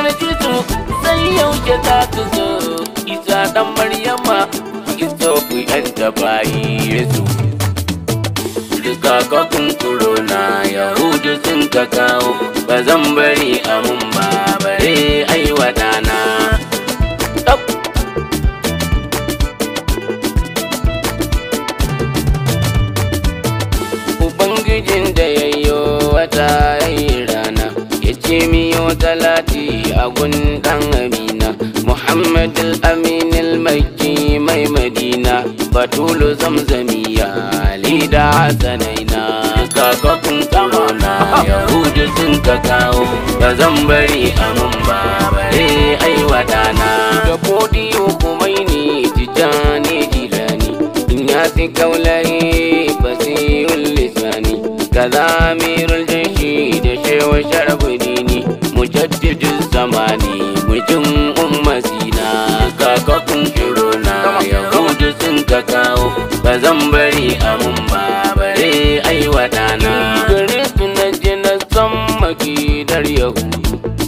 Narjisu sai yaushe za ta zo, Isa ɗan Maryama iso ku yanta bayi Yesu. Rigakafin corona Yahudu sun ka kawo, ba zan bari amun ba bare aiwa ɗana. Ubangijin da yayyo wata yayi rana, ya ce miyo talati a gun ɗan Amina, Muhammad al-Amin al-Makki mai Madina, Batulu Zamzamiya Lida Hasanaina. Kakakun kamana Yahudu sun ka kawo, ba zan bari amun ba bare aiwa ɗana. Da Kodiyo Kumaini Tijjani Jilani, Inyasi Kaulayi Basirul Lisani, kaza Amirul Jaishi da Shehu Sharafudini, Mujaddidul Zamani mujin Ummasina. Kakakun corona Yahudu sun ka kawo, ba zan bari amun ba bare aiwa ɗana. Gare su na je na san makidar Yahudu,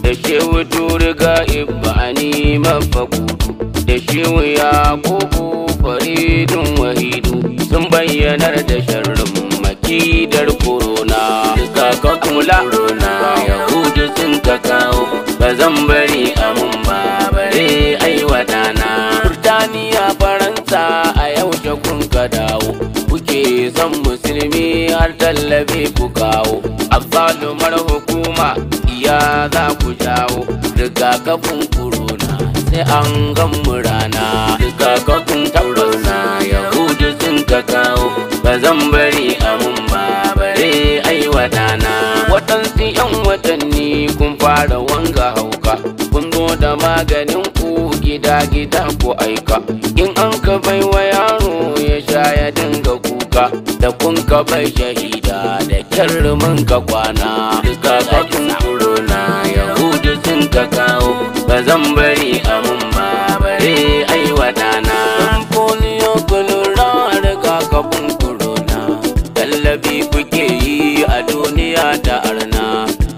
da Shehu Turiga Ibbani Mafakudu, da Shehu Yakubu Faridun Wahidu, sun bayyanar da sharrin makidar corona. Kakakun corona Yahudu sun ka kawo, ba zan bari amun ba bare aiwa ɗana. Burtaniya Faransa a yaushe kun ka dawo, kuke son musulmi har tallafi ku kawo. Azzalumar hukuma iya za ku jawo, rigakafin corona sai an gan mu rana. Rigakafin corona Yahudu sun ka kawo, ba zan bari amun ba bare aiwa ɗana. Waɗansu 'yan watanni kun fara wanga hauka, kun zo da maganin ku gida-gida ku aika. In an ka bai wa yaro ya sha ya dinga kuka, da kun ka bai shahida da kyarmin ka kwana. Rigakafin corona Yahudu sun ka kawo, ba zan bari amun ba bare aiwa ɗana. Polio ku lura rigakafin corona, tallafi kuke yi a duniya da arna.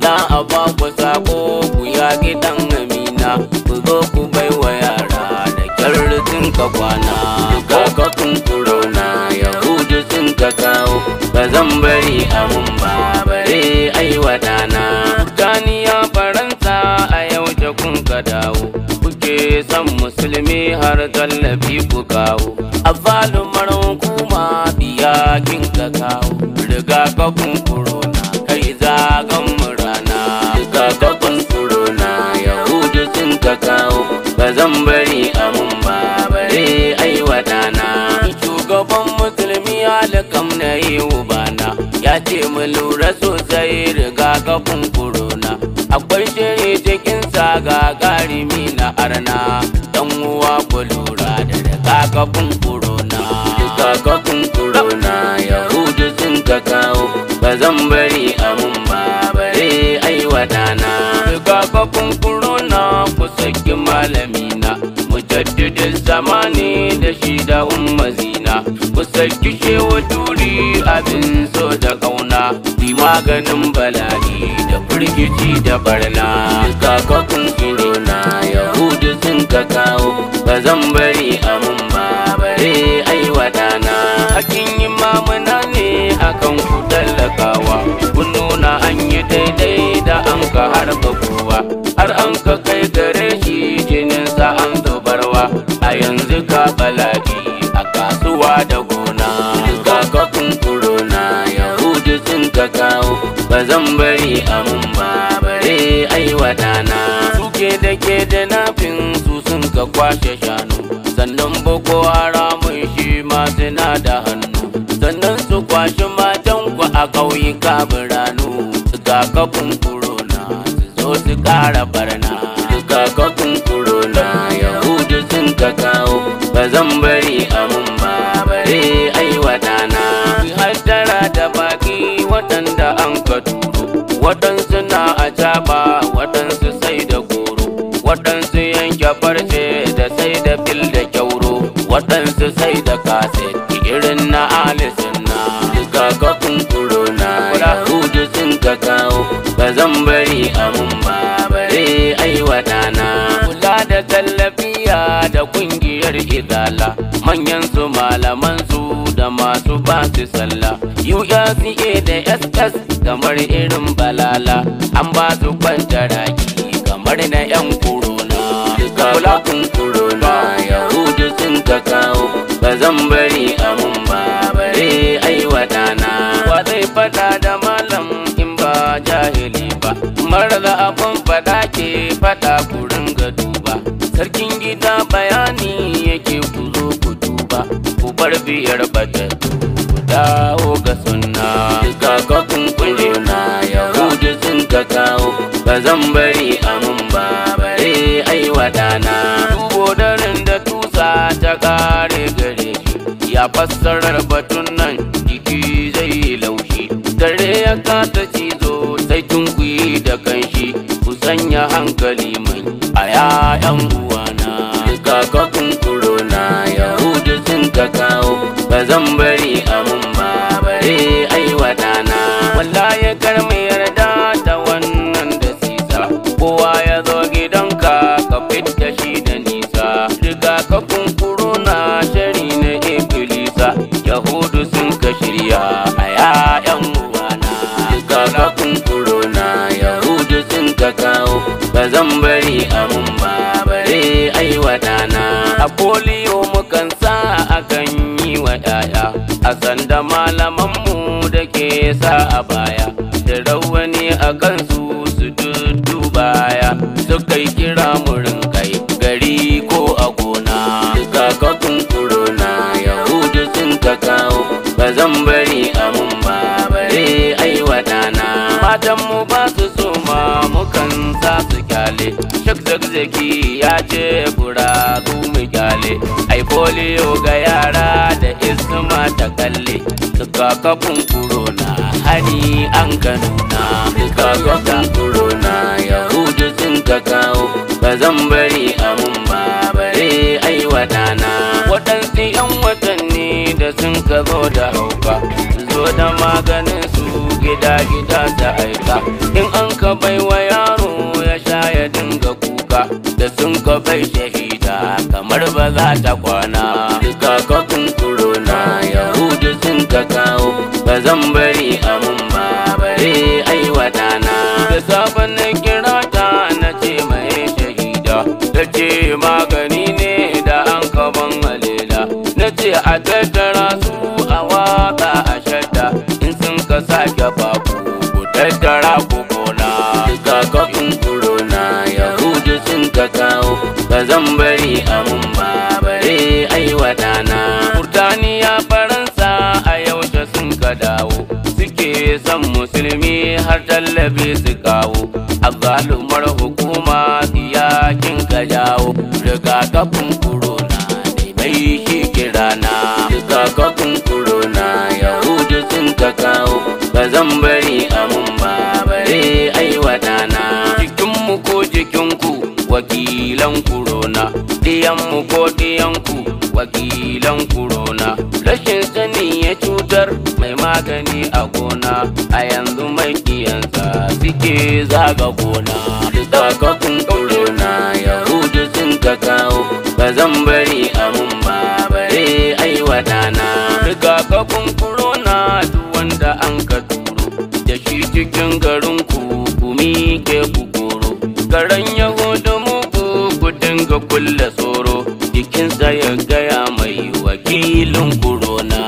Za a ba ku sako ku yaƙi ɗan Amina, ku zo ku bai wa yara da kyarrin ka kwana. Rigakafin corona Yahudu sun ka kawo, ba zan bari amun ba bare aiwa ɗana. Burtaniya Faransa a yaushe kun ka dawo, kuke son musulmi har tallafi ku kawo. Azzalumar hukuma biya kin ka kawo, rigakafin corona kai zagan mu rana. Rigakafin corona Yahudu sun ka kawo, ba zan bari amun ba bare aiwa ɗana. Shugaban musulmi alkam na yi ubana, ya ce mu lura sosai rigakafin corona, akwai shiri cikin sa gagarumi na arna. Dan uwa ku lura da rigakafin corona. Rigakafin corona Yahudu sun ka kawo, ba zan bari amun ba bare aiwa ɗana. Rigakafin corona ku saki malamina, Mujaddidul Zamani da shi da Ummazina, ku saki Shehu Turi abin so da kauna, bi maganin bala'i da firgici da barna. Rigakafin corona Yahudu sun ka kawo, ba zan bari amun ba bare aiwa ɗana. Hakin imamuna ne akan ku tallakawa, kun nuna an yi daidai da an ka harba kowa, har an ka kai gare shi jininsa an zubarwa. A yanzu ka bala'i a kasuwa da gona. Rigakafin corona Yahudu sun ka kawo, ba zan bari amun ba bare aiwa ɗana. Suke da ke da nafin su sun ka kwashe shanu, sannan Boko Haramun shi ma suna da hannu, sannan su kwashi matan ku a ƙauyuka biranu. Rigakafin corona su zo su ƙara barna. Rigakafin corona Yahudu sun ka kawo, ba zan bari amun ba bare aiwa ɗana. Hattara da baki waɗanda an ka turo, waɗansu na a caɓa, waɗansu sai da goro, waɗansu yanke farce da sai da fil da kyauro, waɗansu sai da kaset irin na alisunna. Rigakafin corona Yahudu sun ka kawo, ba zan bari amun ba bare aiwa ɗana. izala, manyan su malaman su da masu ba su sallah. USA da SS kamar irin balala, an ba su kwantaraki kamar na 'yan korona. Kulakun korona Yahudu sun ka kawo, ba zan bari amun ba bare aiwatana. Wa zai fada da malam in ba jahili ba, marar abun fada ke fada kurin ga duba. Sarkin gida bayani yake ku zo ku duba, ku bar biyar batattu ku dawo ga sunna. Kakakun korona Yahudu sun ka kawo, ba zan bari amun ba bare aiwatana. Dubo daren da tusa ta kare gare shi, ya fassarar batun nan jiki zai laushi. Dare ya kasa cizo sai tunkuyi da kanshi, ku sanya hankali mai a 'ya'yan uwana. Kakakun korona Yahudu sun ka kawo, ba zan bari amun ba bare aiwatana. Wallahi kar mu yarda da wannan da sisa, kowa ya zo gidanka ka fidda shi da nisa. Rigakafin korona shari na ibilisa, Yahudu sun ka shirya a 'ya'yan uwana. Rigakafin korona Yahudu sun ka kawo, ba zan bari amun ba bare aiwatana. A polio mukan sa akan yi wa 'ya'ya, a sanda malamanmu da ke sa a baya, da rawani a kansu su baya, suka yi kira murin kai gari ko a gona. Kakakun korona Yahudu sun ka kawo, ba zan bari amun ba bare aiwatana. Matanmu ba su so ma mukan sa su kyale, Shek Zakzaki ya ce buragu mu kyale. Ai polio ga yara da isma ta kalle, kakakun korona hani an ka nuna. Kakakun korona Yahudu sun ka kawo, ba zan bari amun ba bare aiwatana. Waɗansu 'yan watanni da sun ka zo da hauka, zo da maganin su gida-gida ta aika. In an ka bai wa yaro ya sha ya dinga kuka, da sun ka bai shahida kamar ba za ta kwana. Kakakun korona Yahudu sun ka kawo, ba zan bari amun ba bare aiwatana. Da safen na kira ta na ce mai shahida, ta ce magani ne da an kaban halela. Na ce a tattara su a waka a shadda, in sun ka sake baku ku tattara ku kona. Kakakun korona Yahudu sun ka kawo, ba zan bari amun ba bare aiwatana. Burtaniya Faransa a yaushe sun ka dawo, suke son musulmi har tallafi su kawo. Azzalumar hukuma yakin ka jawo, rigakafin korona ne mai shi kirana. Rigakafin korona Yahudu sun ka kawo, ba zan bari amun ba bare aiwatana. Jikinmu ko jikinku wakilan korona, diyanmu ko diyanku wakilan korona. Rashin sani ya cutar mai magani a gona, a yanzu mai kiyansa suke zaga gona. Kakakun korona Yahudu sun ka kawo, ba zan bari amun ba bare aiwatana. Rigakafin korona duk wanda an ka turo, da shi cikin garinku ku miƙe ku koro. Garan Yahudu muku ku dinga kulle tsoro, jikinsa ya gaya mai wakilin korona.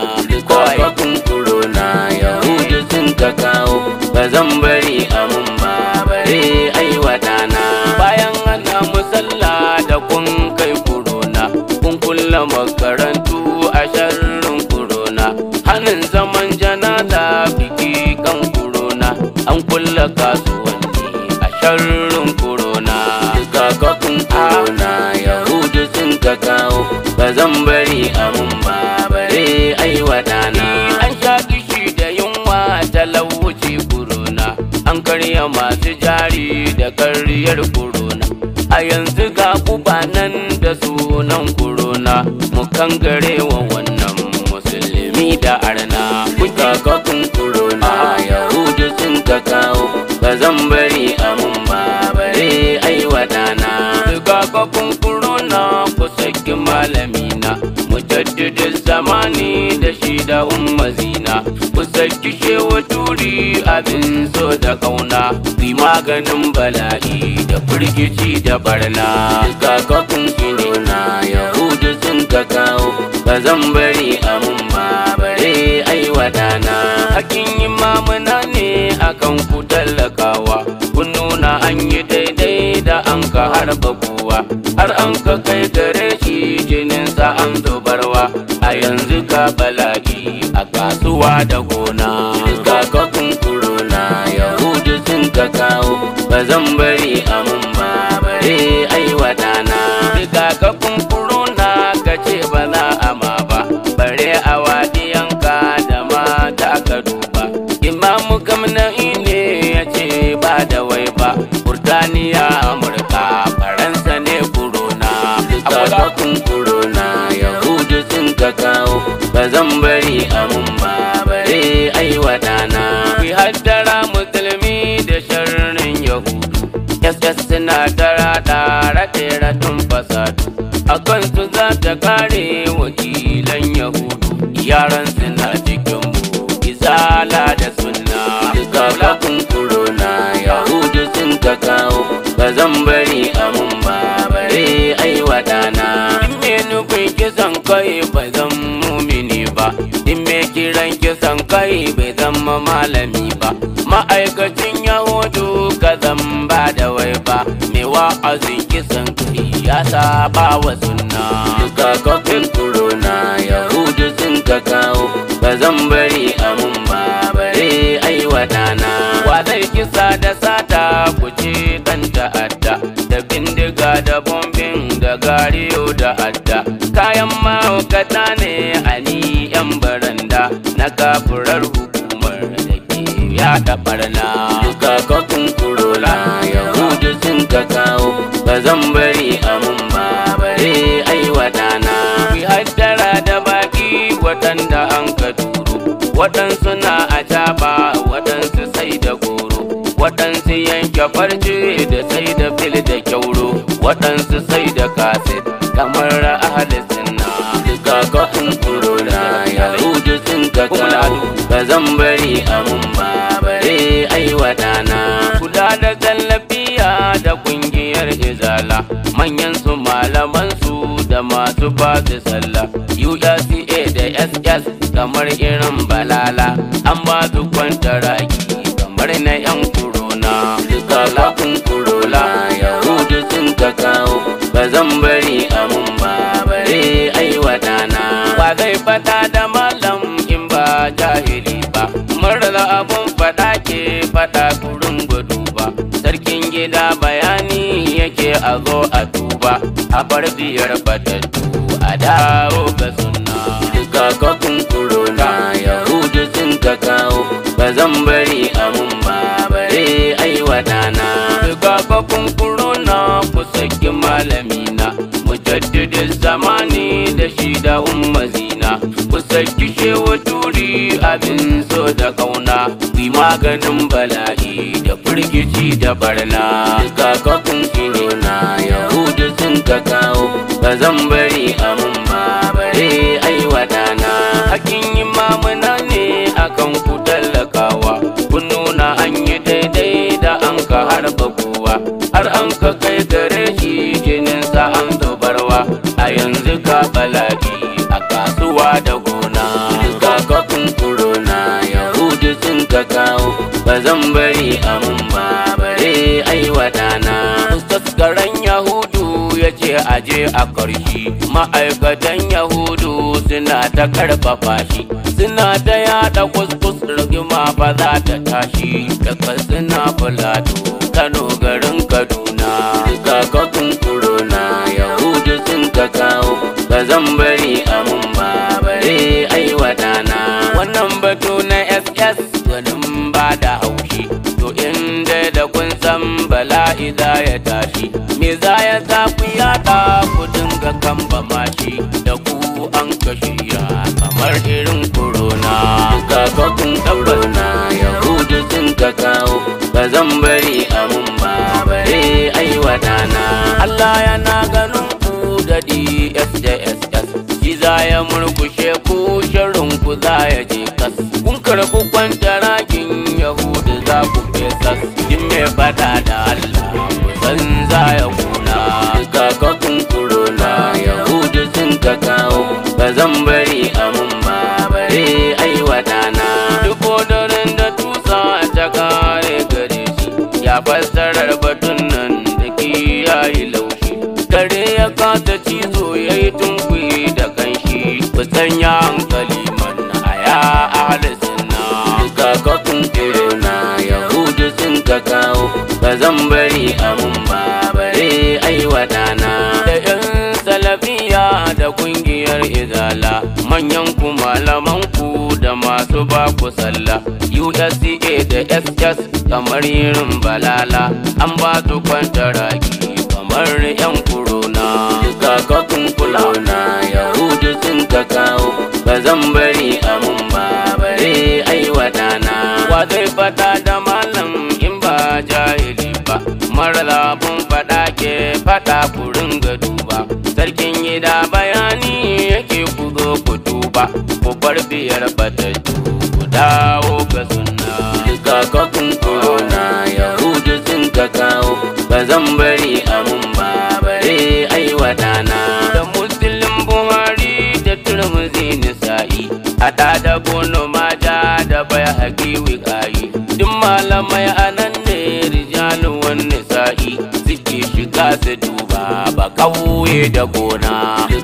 Kakakun korona Yahudu sun ka kawo, ba zan bari amun ba bare aiwatana. Bayan ana musalla da kun kai korona, kun kulle makarantu a sharrin korona. Hanin zaman janaza biki kan korona, an kulle kasuwanni a sharrin korona. Kakakun korona Yahudu sun ka kawo, ba zan bari amun ba bare aiwatana. An sha kishi da yunwa talauci korona, an karya masu jari da karyar korona. A yanzu ga kubanan da sunan korona, mu kangare wa wannan musulmi da arna. Kakakun korona Yahudu sun ka kawo, ba zan bari amun ba bare aiwatana. Kakakun korona ku saki malami saki shewa turi abin so da kauna, ku maganin bala'i da firgici da barna. Kakakun na Yahudu sun ka kawo, ba zan bari amun ba bare ai wadana. Hakin imamuna ne akan ku talakawa, kun nuna an yi daidai da an ka harba kowa, har an ka kai gare shi jininsa an zubarwa. A yanzu ka bala'i a kasuwa da gona. Kakakun na Yahudu sun ka kawo, ba zan bari amun ba bare ai wadana. Kakakun na ka ce ba za a ma ba, bare a wadiyanka da mata ka duba. Imamu Kamna'i ne ya ce ba da wai ba, Burtaniya Amurka Faransa ne kurona. Kakakun na Yahudu sun ka kawo, ba zan bari amun ba bare ai wadana. Ki haddara musulmi da sharrin Yahudu, SS suna tara raɗe-raɗin fasadu, a kansu za ta kare wakilan Yahudu. Yaran suna cikin mu izala da sunna. Kakakun na Yahudu sun ka kawo, ba zan bari amun ba bare ai wadana. In me nufin kisan kai bai zan mumini ba, in me kiran kisan kai bai zama malami ba. Ma'aikacin Yahudu ka zan ba da wai ba, me wa'azin kisan kai ya saba wa sunna. Kakakun na Yahudu sun ka kawo, ba zan bari amun ba bare ai wadana. Wa zai kisa da sata kuce kan ta'adda, da bindiga da bombin da gariyo da adda. Kayan mahaukata ne ani yan baranda, na kafurar hukumar da ke yaɗa barna. Kakakun na Yahudu sun ka kawo, ba zan bari amun ba bare ai wadana. Ki haddara da baki waɗanda an ka turo, waɗansu na a taba, waɗansu sai da goro, waɗansu yanke farce da sai da fil da kyauro, waɗansu sai da kaset kamar ahalin sunna. Kakakun na Yahudu sun ka kawo, ba zan bari amun ba bare ai wadana. Kula da tallafiya da kungiyar izala, manyan su malaman su da masu ba su sallah. USCA da SS kamar irin balala, an ba su kwantaraki kamar na yan kurona. Kakakun na Yahudu sun ka kawo, ba zan bari amun ba bare ai wadana. Ba zai fata da malam in ba jahili ba, marar abun fada ke fada kurin gudu ba. Sarkin gida bayani yake a zo a duba, a bar biyar batattu a dawo ga sunna. Kakakun na Yahudu sun ka kawo, ba zan bari amun ba bare ai wadana. Kakakun na ku saki malamina, mujaddidin zamani da shi da ummazina. Ku saki shewa turi abin so da kauna, ku maganin bala'i da firgici da barna. Kakakun na Yahudu sun ka kawo, ba zan bari amun ba bare ai wadana. Hakin imamuna ne akan ku talakawa, kun nuna an yi daidai da an ka harba kowa, har an ka kai gare shi jininsa an zubarwa. A yanzu ka bala'i a kasuwa da gona. Kakakun na Yahudu sun ka kawo, ba zan bari amun ba bare ai wadana. Ustaskaran Yahudu ya ce aje a karshe, ma'aikatan Yahudu suna ta karfafa shi, suna ta yada kuskus rigima ba za ta tashi. Daga suna Filato Kano garin Kaduna. Kakakun na Yahudu sun ka kawo, ba zan bari amun ba bare ai wadana. Wannan batu na SS gwanin ba da haushi, to inda da kun san bala'i za ya tashi. Me za ya sa ku yada ku dinga kamba mashi, da ku an kashe ya kamar irin corona. Kakakun na Yahudu sun ka kawo, ba zan bari amun ba bare ai wadana. Allah yana ganin ku da DS da SS, shi za ya murkushe ku, sharrin ku za ya je kas. Kun karɓi tun kuyi da kanshi ku sanya hankali manna aya ahli sunna kakakun corona yahudu sun ka kawo ba zan bari amun ba bare aiwatana da yan salafiya da kungiyar izala manyan ku malaman ku da masu ba ku sallah USCA da SS kamar irin balala an ba su kwantaraki kamar yan corona kakakun corona yahudu sun ka kawo ba zan bari amun ba bare aiwatana wa zai fata da malam in ba jahili ba mara labun fada ke fada ku ringa duba sarkin gida bayani yake ku zo ku duba ku bar biyar batattu ku dawo ga sunna kakakun corona yahudu sun ka kawo ba zan bari amun ba bare aiwatana da muslim buhari da turmuzi nisa'i hada da bono maja da bai haƙi wikayi duk malamai anan ne rijalu wan nisa'i suke shiga su duba ba kauye da gona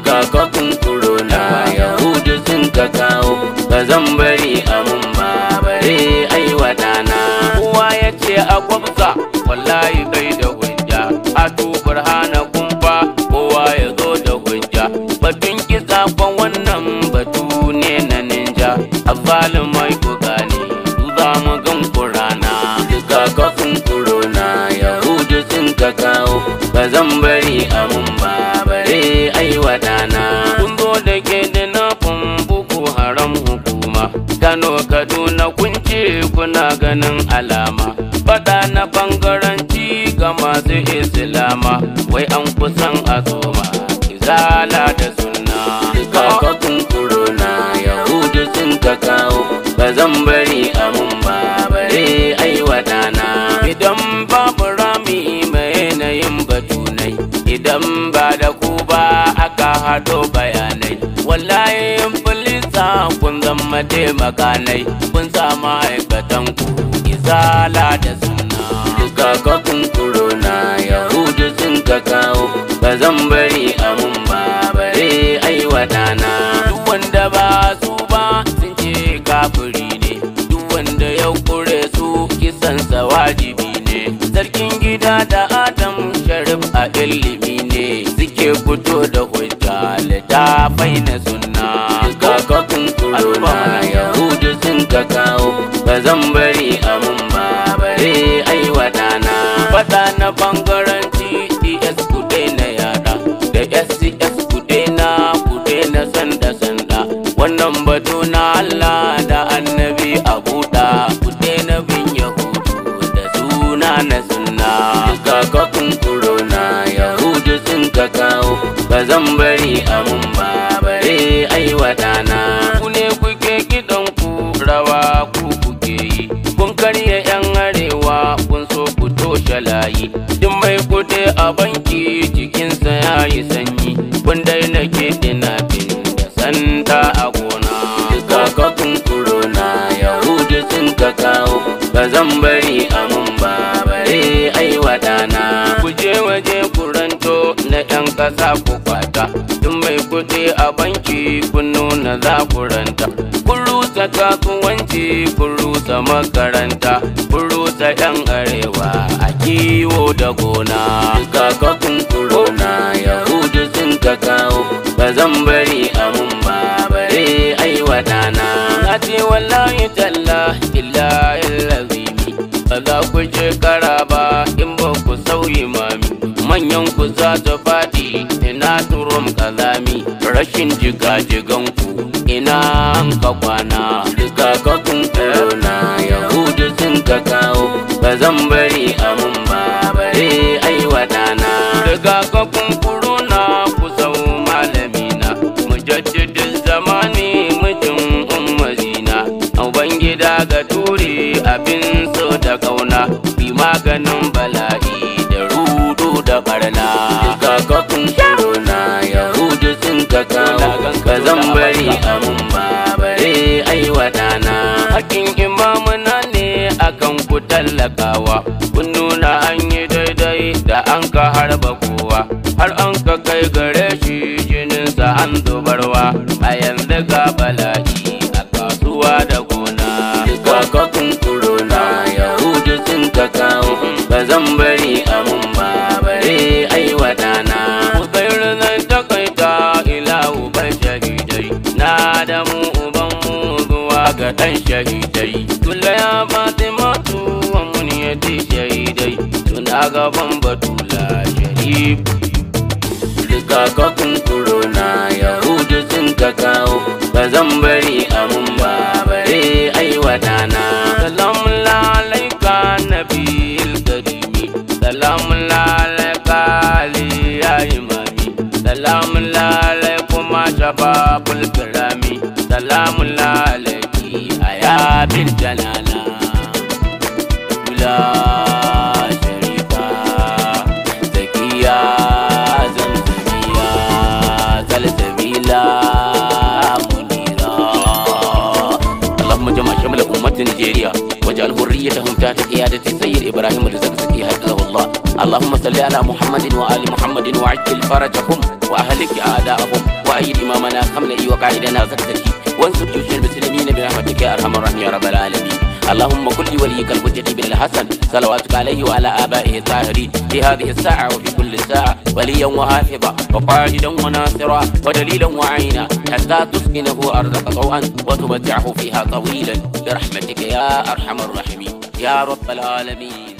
kakakun corona yahudu sun ka kawo ba zan bari amun ba bare aiwatana kowa ya ce a gwamza wallahi bai da hujja a tubar hana kumfa kowa ya zo da hujja batun kisa kwan wannan batu ne na ninja azzalin mai ku gane su za mu gan kurana kakakun corona yahudu sun ka kawo ba zan bari amun ba bare aiwatana kun zo da ke da nafin boko haram hukuma Kano Kaduna kun ce kuna ganin alama fada na bangaranci ga masu islama wai an kusan a zoma izala da sunna kakakun corona yahudu sun ka kawo ba zan bari amun ba bare aiwatana idan babu rami mai yanayin batunai idan ba da ku ba aka hado bayanai wallahi filisa kun zama taimakanai kun sa ma'aikatan ku izala da sunna kakakun corona yahudu sun ka kawo ba zan bari amun ba bare aiwatana duk wanda ba su ba sun ce kafiri ne duk wanda ya kure su kisansa wajibi ne sarkin gida da adam sharif a ilimi ne suke fito da hujja littafai na sunna kakakun corona yahudu sun ka kawo ba zan bari amun ba bare aiwatana fada na bangaranci DS ku daina yada da SCS ku daina sanda wannan batu na Allah da annabi a buɗa ku daina bin yahudu da suna na sunna kakakun corona yahudu sun ka kawo ba zan bari amun ba bare aiwatana ku ne kuke kidan ku rawa ku kuke yi kun karya yan arewa kun so ku toshe layi duk mai kuɗi a banki jikinsa yayi sanyi kun daina kiɗina bin da santa a gona kakakun corona yahudu sun ka kawo ba zan bari amun ba bare aiwatana ku je waje kuranto na yan ƙasa ku kwata duk mai kuɗi a banki kun nuna za ku ranta kun rusa kasuwanci kun rusa makaranta kun rusa yan arewa a kiwo da gona kakakun corona yahudu sun ka kawo ba zan bari amun ba bare aiwatana na ce wallahi talla illa illazimi ba za ku shekara ba in ba ku sauyi mami manyan ku za ta faɗi ina turum kazami rashin jigajigan ku ina ka kwana kakakun corona yahudu sun ka kawo ba zan bari amun ba bare aiwatana kakakun corona ku sau malamina mujaddidin zamani mijin ummazina ubangida ga turi abin so da kauna bi maganin bala'i da rudu da barna kakakun corona yahudu sun ka kawo ba zan bari amun ba bare aiwatana hakin imamuna ne akan ku tallakawa kun nuna an yi daidai da an ka harba kowa har an ka kai gare shi jininsa Habib. Rigakafin corona Yahudu sun ka kawo, ba zan bari amun ba bare aiwatana. Salamun alaika nabiyil karimi, salamun alaika ali ya imami, salamun alaikum shababul kirami, salamun alaiki aya bil jalala. La sharika zakiya zamzamiya zalzabila munira. Allahumma jama' shamla ummat Nigeria waj'al hurriyatahum tahta qiyadati sayyid Ibrahim al-Zakzaki hafizahullah. Allahumma salli ala Muhammadin wa ali Muhammadin wa ajil farajahum wa ahlik a'da'ahum wa ayyid imamana khamli wa qa'idana Zakzaki wansur juyush al-muslimin bi rahmatika ya arhamar rahimin ya rabbal alamin. اللهم كل وليك الحجة بن الحسن صلواتك عليه وعلى آبائه الطاهرين في هذه الساعة وفي كل ساعة وليا وحافظا وقائدا وناصرا ودليلا وعينا حتى تسكنه أرضك طوعا وتمتعه فيها طويلا برحمتك يا أرحم الراحمين يا رب العالمين.